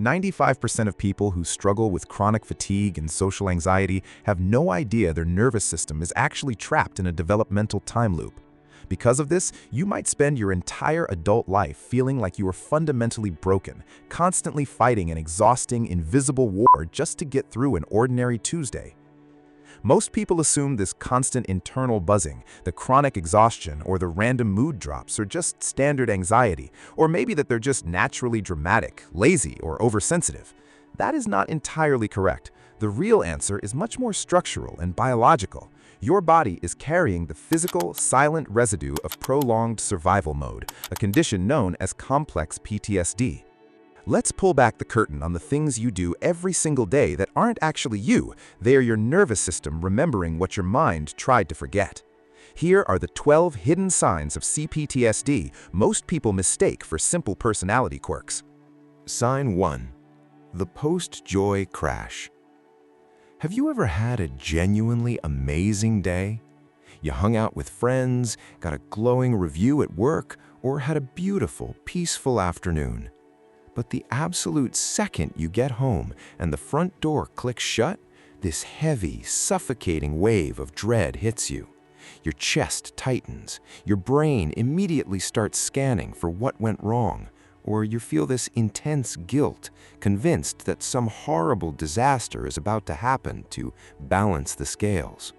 95% of people who struggle with chronic fatigue and social anxiety have no idea their nervous system is actually trapped in a developmental time loop. Because of this, you might spend your entire adult life feeling like you are fundamentally broken, constantly fighting an exhausting, invisible war just to get through an ordinary Tuesday. Most people assume this constant internal buzzing, the chronic exhaustion, or the random mood drops are just standard anxiety, or maybe that they're just naturally dramatic, lazy, or oversensitive. That is not entirely correct. The real answer is much more structural and biological. Your body is carrying the physical, silent residue of prolonged survival mode, a condition known as complex PTSD. Let's pull back the curtain on the things you do every single day that aren't actually you. They are your nervous system remembering what your mind tried to forget. Here are the 12 hidden signs of CPTSD most people mistake for simple personality quirks. Sign 1. The post-joy crash. Have you ever had a genuinely amazing day? You hung out with friends, got a glowing review at work, or had a beautiful, peaceful afternoon. But the absolute second you get home and the front door clicks shut, this heavy, suffocating wave of dread hits you. Your chest tightens, your brain immediately starts scanning for what went wrong, or you feel this intense guilt, convinced that some horrible disaster is about to happen to balance the scales.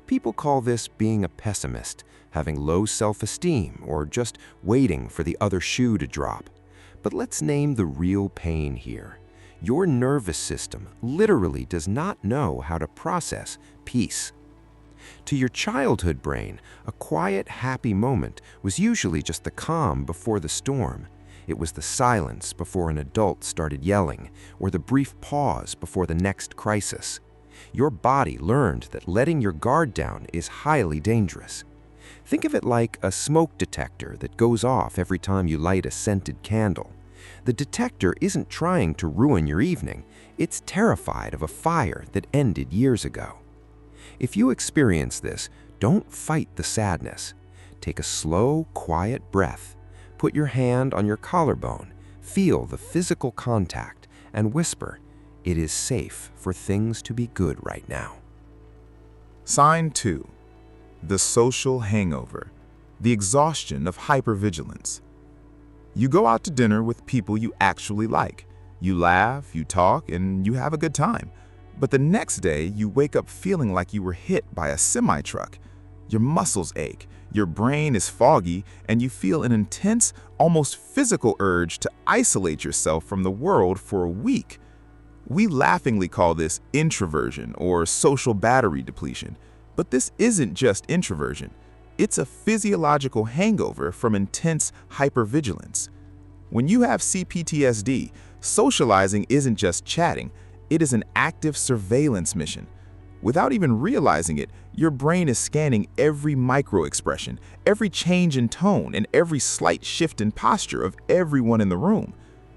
People call this being a pessimist, having low self-esteem, or just waiting for the other shoe to drop. But let's name the real pain here. Your nervous system literally does not know how to process peace. To your childhood brain, a quiet, happy moment was usually just the calm before the storm. It was the silence before an adult started yelling, or the brief pause before the next crisis. Your body learned that letting your guard down is highly dangerous. Think of it like a smoke detector that goes off every time you light a scented candle. The detector isn't trying to ruin your evening, it's terrified of a fire that ended years ago. If you experience this, don't fight the sadness. Take a slow, quiet breath. Put your hand on your collarbone, feel the physical contact, and whisper, "It is safe for things to be good right now." Sign 2. The social hangover, the exhaustion of hypervigilance. You go out to dinner with people you actually like. You laugh, you talk, and you have a good time. But the next day, you wake up feeling like you were hit by a semi-truck. Your muscles ache, your brain is foggy, and you feel an intense, almost physical urge to isolate yourself from the world for a week. We laughingly call this introversion or social battery depletion. But this isn't just introversion. It's a physiological hangover from intense hypervigilance. When you have CPTSD, socializing isn't just chatting, it is an active surveillance mission. Without even realizing it, your brain is scanning every micro-expression, every change in tone, and every slight shift in posture of everyone in the room.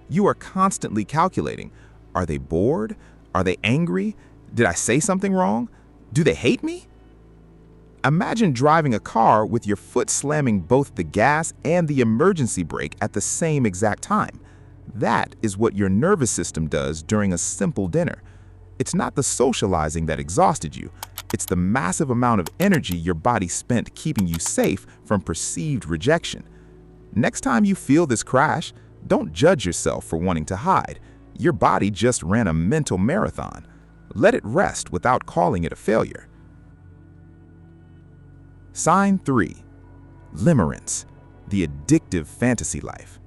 You are constantly calculating, are they bored? Are they angry? Did I say something wrong? Do they hate me? Imagine driving a car with your foot slamming both the gas and the emergency brake at the same exact time. That is what your nervous system does during a simple dinner. It's not the socializing that exhausted you. It's the massive amount of energy your body spent keeping you safe from perceived rejection. Next time you feel this crash, don't judge yourself for wanting to hide. Your body just ran a mental marathon. Let it rest without calling it a failure. Sign 3. Limerence, the addictive fantasy life.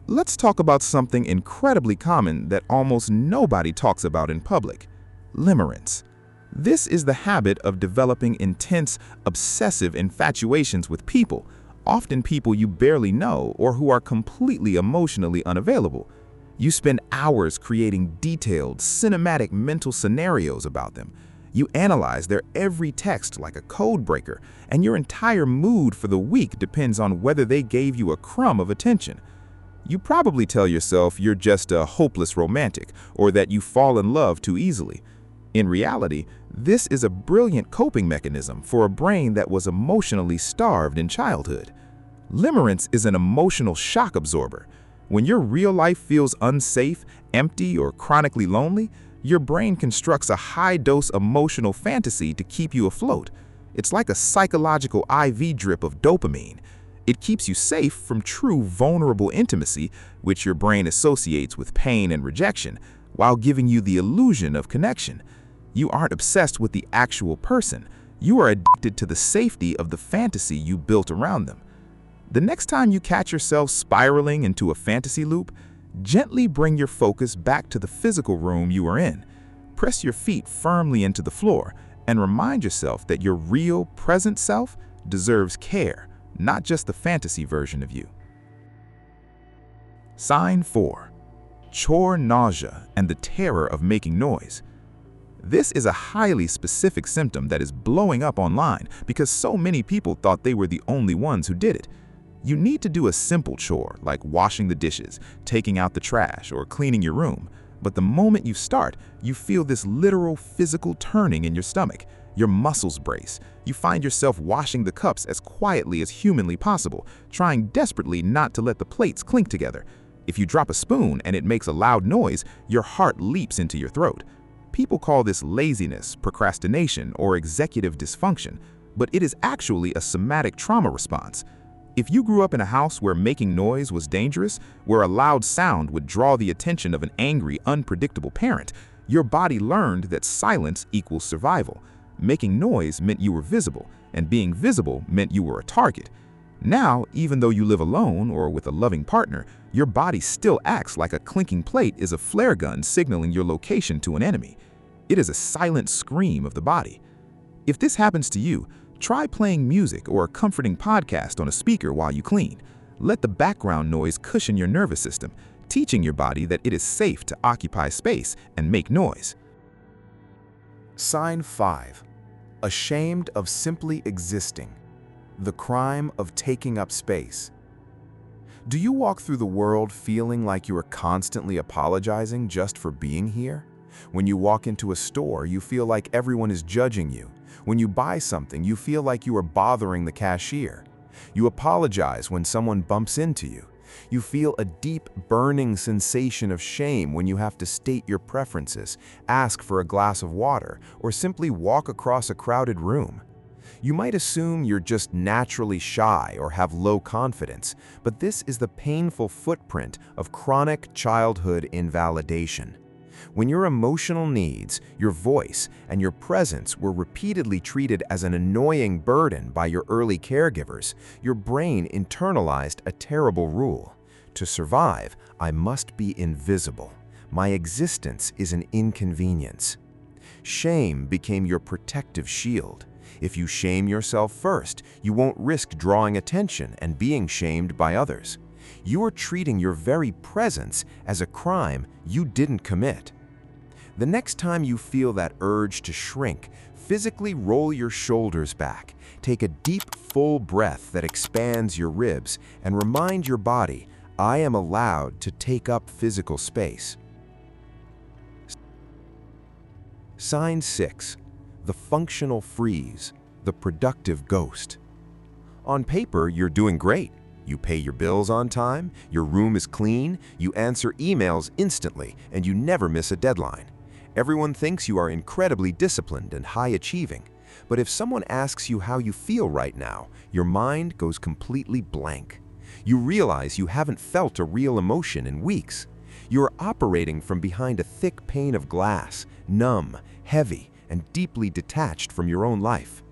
Let's talk about something incredibly common that almost nobody talks about in public: limerence. This is the habit of developing intense, obsessive infatuations with people, often people you barely know or who are completely emotionally unavailable. You spend hours creating detailed, cinematic mental scenarios about them. You analyze their every text like a code breaker, and your entire mood for the week depends on whether they gave you a crumb of attention. You probably tell yourself you're just a hopeless romantic or that you fall in love too easily. In reality, this is a brilliant coping mechanism for a brain that was emotionally starved in childhood. Limerence is an emotional shock absorber. When your real life feels unsafe, empty, or chronically lonely, your brain constructs a high-dose emotional fantasy to keep you afloat. It's like a psychological IV drip of dopamine. It keeps you safe from true vulnerable intimacy, which your brain associates with pain and rejection, while giving you the illusion of connection. You aren't obsessed with the actual person. You are addicted to the safety of the fantasy you built around them. The next time you catch yourself spiraling into a fantasy loop, gently bring your focus back to the physical room you are in. Press your feet firmly into the floor and remind yourself that your real, present self deserves care, not just the fantasy version of you. Sign 4. Chore nausea and the terror of making noise. This is a highly specific symptom that is blowing up online because so many people thought they were the only ones who did it. You need to do a simple chore like washing the dishes, taking out the trash, or cleaning your room. But the moment you start, you feel this literal physical turning in your stomach. Your muscles brace. You find yourself washing the cups as quietly as humanly possible, trying desperately not to let the plates clink together. If you drop a spoon and it makes a loud noise, your heart leaps into your throat. People call this laziness, procrastination, or executive dysfunction, but it is actually a somatic trauma response. If you grew up in a house where making noise was dangerous, where a loud sound would draw the attention of an angry, unpredictable parent, your body learned that silence equals survival. Making noise meant you were visible, and being visible meant you were a target. Now, even though you live alone or with a loving partner, your body still acts like a clinking plate is a flare gun signaling your location to an enemy. It is a silent scream of the body. If this happens to you, try playing music or a comforting podcast on a speaker while you clean. Let the background noise cushion your nervous system, teaching your body that it is safe to occupy space and make noise. Sign 5. Ashamed of simply existing. The crime of taking up space. Do you walk through the world feeling like you are constantly apologizing just for being here? When you walk into a store, you feel like everyone is judging you. When you buy something, you feel like you are bothering the cashier. You apologize when someone bumps into you. You feel a deep, burning sensation of shame when you have to state your preferences, ask for a glass of water, or simply walk across a crowded room. You might assume you're just naturally shy or have low confidence, but this is the painful footprint of chronic childhood invalidation. When your emotional needs, your voice, and your presence were repeatedly treated as an annoying burden by your early caregivers, your brain internalized a terrible rule. To survive, I must be invisible. My existence is an inconvenience. Shame became your protective shield. If you shame yourself first, you won't risk drawing attention and being shamed by others. You are treating your very presence as a crime you didn't commit. The next time you feel that urge to shrink, physically roll your shoulders back, take a deep, full breath that expands your ribs, and remind your body, I am allowed to take up physical space. Sign 6. The functional freeze, the productive ghost. On paper, you're doing great. You pay your bills on time, your room is clean, you answer emails instantly, and you never miss a deadline. Everyone thinks you are incredibly disciplined and high-achieving. But if someone asks you how you feel right now, your mind goes completely blank. You realize you haven't felt a real emotion in weeks. You are operating from behind a thick pane of glass, numb, heavy, and deeply detached from your own life.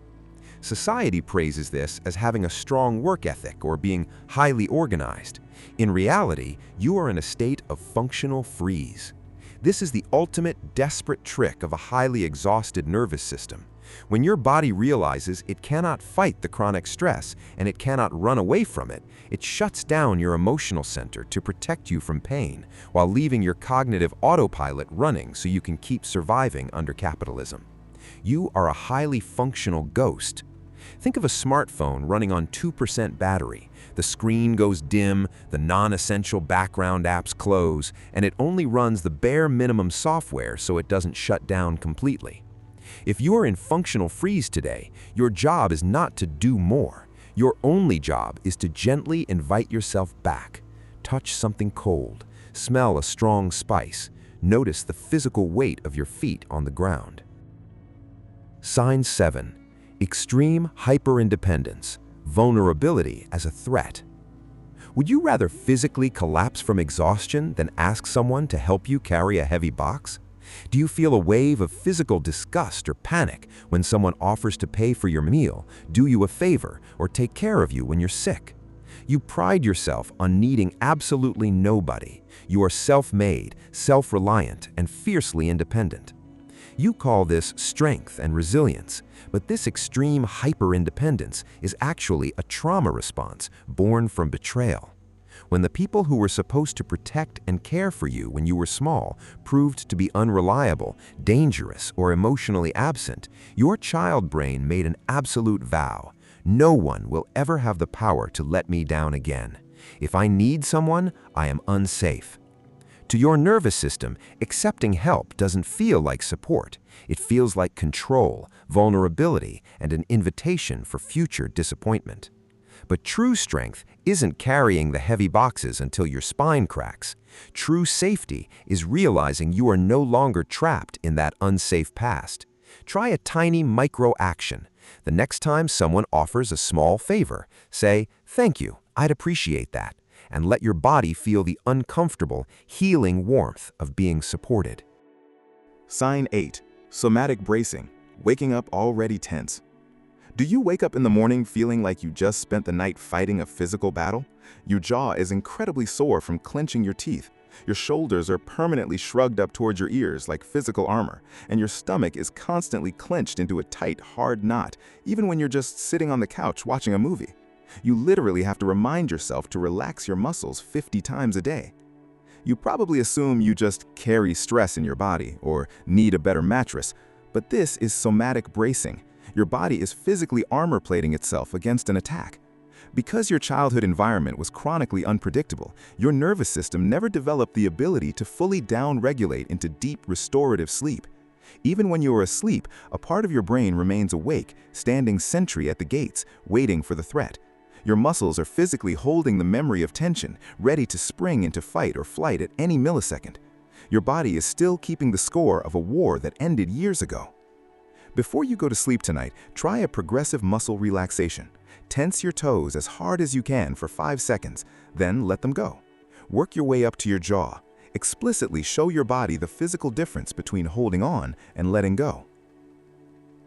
Society praises this as having a strong work ethic or being highly organized. In reality, you are in a state of functional freeze. This is the ultimate desperate trick of a highly exhausted nervous system. When your body realizes it cannot fight the chronic stress and it cannot run away from it, it shuts down your emotional center to protect you from pain, while leaving your cognitive autopilot running so you can keep surviving under capitalism. You are a highly functional ghost. Think of a smartphone running on 2% battery. The screen goes dim, the non-essential background apps close, and it only runs the bare minimum software so it doesn't shut down completely. If you are in functional freeze today, your job is not to do more. Your only job is to gently invite yourself back. touch something cold, smell a strong spice, notice the physical weight of your feet on the ground. Sign 7. Extreme hyperindependence, vulnerability as a threat. Would you rather physically collapse from exhaustion than ask someone to help you carry a heavy box? Do you feel a wave of physical disgust or panic when someone offers to pay for your meal, do you a favor, or take care of you when you're sick? You pride yourself on needing absolutely nobody. You are self-made, self-reliant, and fiercely independent. You call this strength and resilience, but this extreme hyper-independence is actually a trauma response born from betrayal. When the people who were supposed to protect and care for you when you were small proved to be unreliable, dangerous, or emotionally absent, your child brain made an absolute vow. No one will ever have the power to let me down again. If I need someone, I am unsafe. To your nervous system, accepting help doesn't feel like support. It feels like control, vulnerability, and an invitation for future disappointment. But true strength isn't carrying the heavy boxes until your spine cracks. True safety is realizing you are no longer trapped in that unsafe past. Try a tiny micro-action. The next time someone offers a small favor, say, "Thank you, I'd appreciate that," and let your body feel the uncomfortable, healing warmth of being supported. Sign 8. Somatic bracing, waking up already tense. Do you wake up in the morning feeling like you just spent the night fighting a physical battle? Your jaw is incredibly sore from clenching your teeth. Your shoulders are permanently shrugged up towards your ears like physical armor, and your stomach is constantly clenched into a tight, hard knot, even when you're just sitting on the couch watching a movie. You literally have to remind yourself to relax your muscles 50 times a day. You probably assume you just carry stress in your body or need a better mattress, but this is somatic bracing. Your body is physically armor-plating itself against an attack. Because your childhood environment was chronically unpredictable, your nervous system never developed the ability to fully down-regulate into deep restorative sleep. Even when you are asleep, a part of your brain remains awake, standing sentry at the gates, waiting for the threat. Your muscles are physically holding the memory of tension, ready to spring into fight or flight at any millisecond. Your body is still keeping the score of a war that ended years ago. Before you go to sleep tonight, try a progressive muscle relaxation. Tense your toes as hard as you can for 5 seconds, then let them go. Work your way up to your jaw. Explicitly show your body the physical difference between holding on and letting go.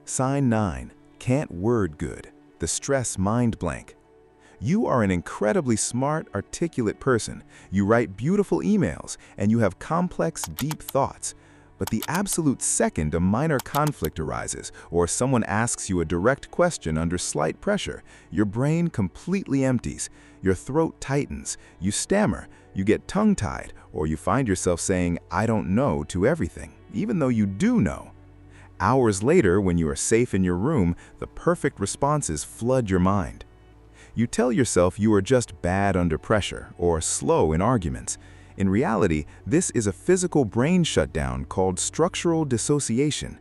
Sign 9. Can't word good. The stress mind blank. You are an incredibly smart, articulate person. You write beautiful emails, and you have complex, deep thoughts. But the absolute second a minor conflict arises, or someone asks you a direct question under slight pressure, your brain completely empties, your throat tightens, you stammer, you get tongue-tied, or you find yourself saying, "I don't know" to everything, even though you do know. Hours later, when you are safe in your room, the perfect responses flood your mind. You tell yourself you are just bad under pressure or slow in arguments. In reality, this is a physical brain shutdown called structural dissociation.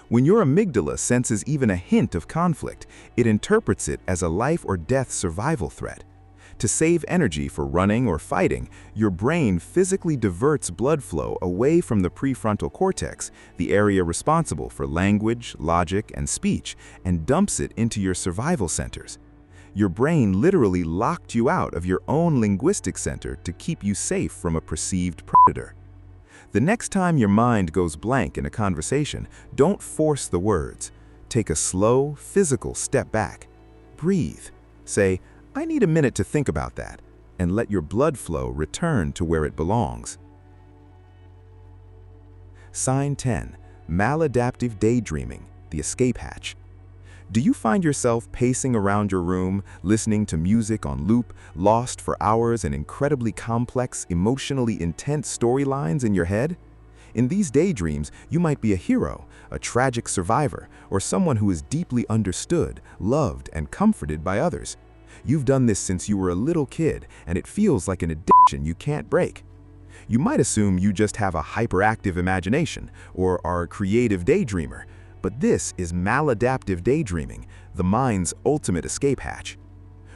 When your amygdala senses even a hint of conflict, it interprets it as a life or death survival threat. To save energy for running or fighting, your brain physically diverts blood flow away from the prefrontal cortex, the area responsible for language, logic, and speech, and dumps it into your survival centers. Your brain literally locked you out of your own linguistic center to keep you safe from a perceived predator. The next time your mind goes blank in a conversation, don't force the words. Take a slow, physical step back. Breathe. Say, "I need a minute to think about that," and let your blood flow return to where it belongs. Sign 10. Maladaptive daydreaming, the escape hatch. Do you find yourself pacing around your room, listening to music on loop, lost for hours in incredibly complex, emotionally intense storylines in your head? In these daydreams, you might be a hero, a tragic survivor, or someone who is deeply understood, loved, and comforted by others. You've done this since you were a little kid, and it feels like an addiction you can't break. You might assume you just have a hyperactive imagination, or are a creative daydreamer. But this is maladaptive daydreaming, the mind's ultimate escape hatch.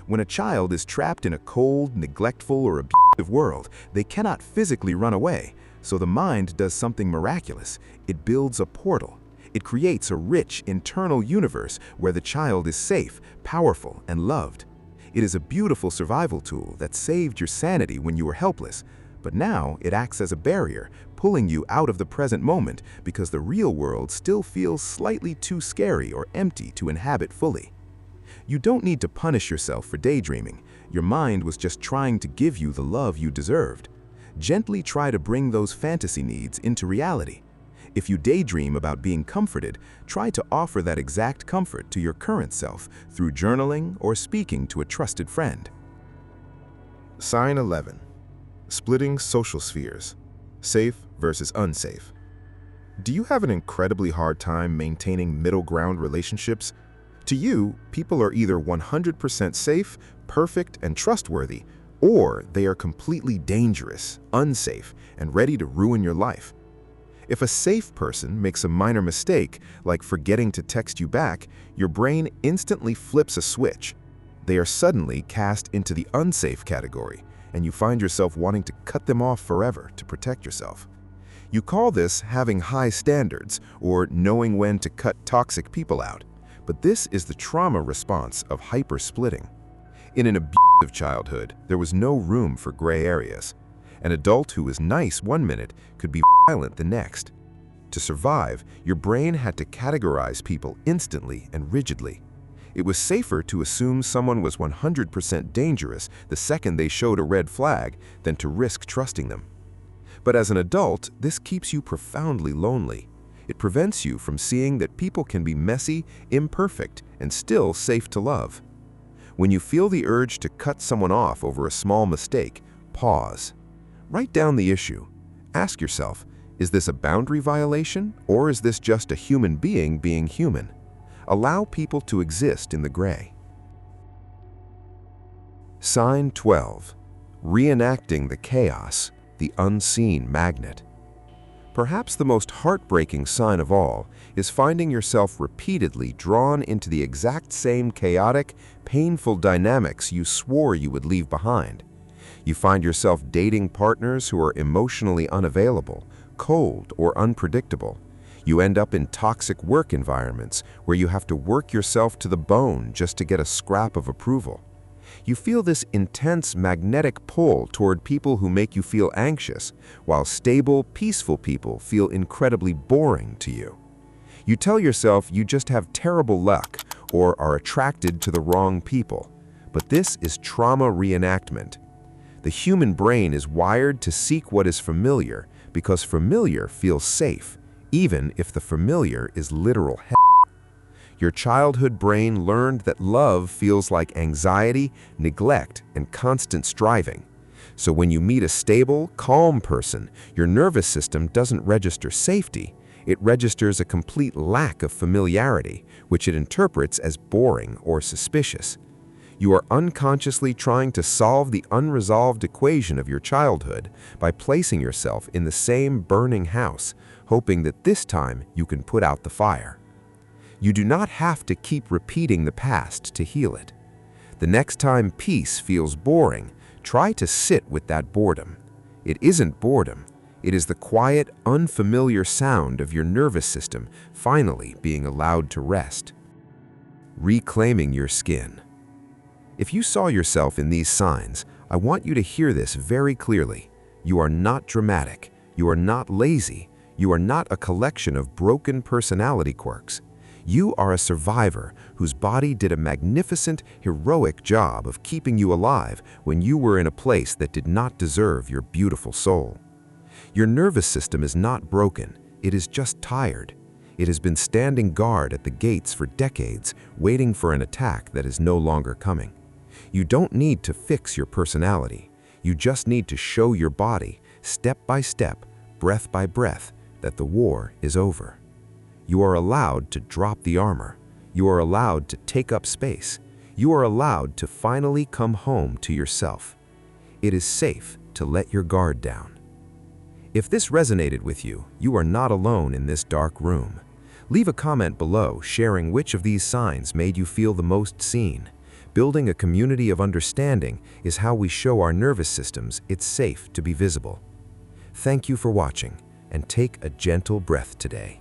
When a child is trapped in a cold, neglectful, or abusive world, they cannot physically run away, so the mind does something miraculous. It builds a portal. It creates a rich internal universe where the child is safe, powerful, and loved. It is a beautiful survival tool that saved your sanity when you were helpless, but now it acts as a barrier, pulling you out of the present moment because the real world still feels slightly too scary or empty to inhabit fully. You don't need to punish yourself for daydreaming. Your mind was just trying to give you the love you deserved. Gently try to bring those fantasy needs into reality. If you daydream about being comforted, try to offer that exact comfort to your current self through journaling or speaking to a trusted friend. Sign 11. Splitting social spheres. Safe versus unsafe. Do you have an incredibly hard time maintaining middle ground relationships? To you, people are either 100% safe, perfect, and trustworthy, or they are completely dangerous, unsafe, and ready to ruin your life. If a safe person makes a minor mistake, like forgetting to text you back, your brain instantly flips a switch. They are suddenly cast into the unsafe category, and you find yourself wanting to cut them off forever to protect yourself. You call this having high standards or knowing when to cut toxic people out, but this is the trauma response of hyper-splitting. In an abusive childhood, there was no room for gray areas. An adult who was nice one minute could be violent the next. To survive, your brain had to categorize people instantly and rigidly. It was safer to assume someone was 100% dangerous the second they showed a red flag than to risk trusting them. But as an adult, this keeps you profoundly lonely. It prevents you from seeing that people can be messy, imperfect, and still safe to love. When you feel the urge to cut someone off over a small mistake, pause. Write down the issue. Ask yourself, is this a boundary violation, or is this just a human being being human? Allow people to exist in the gray. Sign 12. Reenacting the chaos, the unseen magnet. Perhaps the most heartbreaking sign of all is finding yourself repeatedly drawn into the exact same chaotic, painful dynamics you swore you would leave behind. You find yourself dating partners who are emotionally unavailable, cold, or unpredictable. You end up in toxic work environments where you have to work yourself to the bone just to get a scrap of approval. You feel this intense magnetic pull toward people who make you feel anxious, while stable, peaceful people feel incredibly boring to you. You tell yourself you just have terrible luck or are attracted to the wrong people. But this is trauma reenactment. The human brain is wired to seek what is familiar because familiar feels safe, even if the familiar is literal hell. Your childhood brain learned that love feels like anxiety, neglect, and constant striving. So when you meet a stable, calm person, your nervous system doesn't register safety. It registers a complete lack of familiarity, which it interprets as boring or suspicious. You are unconsciously trying to solve the unresolved equation of your childhood by placing yourself in the same burning house, hoping that this time you can put out the fire. You do not have to keep repeating the past to heal it. The next time peace feels boring, try to sit with that boredom. It isn't boredom. It is the quiet, unfamiliar sound of your nervous system finally being allowed to rest. Reclaiming your skin. If you saw yourself in these signs, I want you to hear this very clearly. You are not dramatic. You are not lazy. You are not a collection of broken personality quirks. You are a survivor whose body did a magnificent, heroic job of keeping you alive when you were in a place that did not deserve your beautiful soul. Your nervous system is not broken. It is just tired. It has been standing guard at the gates for decades, waiting for an attack that is no longer coming. You don't need to fix your personality. You just need to show your body, step by step, breath by breath, that the war is over. You are allowed to drop the armor. You are allowed to take up space. You are allowed to finally come home to yourself. It is safe to let your guard down. If this resonated with you, you are not alone in this dark room. Leave a comment below sharing which of these signs made you feel the most seen. Building a community of understanding is how we show our nervous systems it's safe to be visible. Thank you for watching, and take a gentle breath today.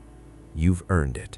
You've earned it.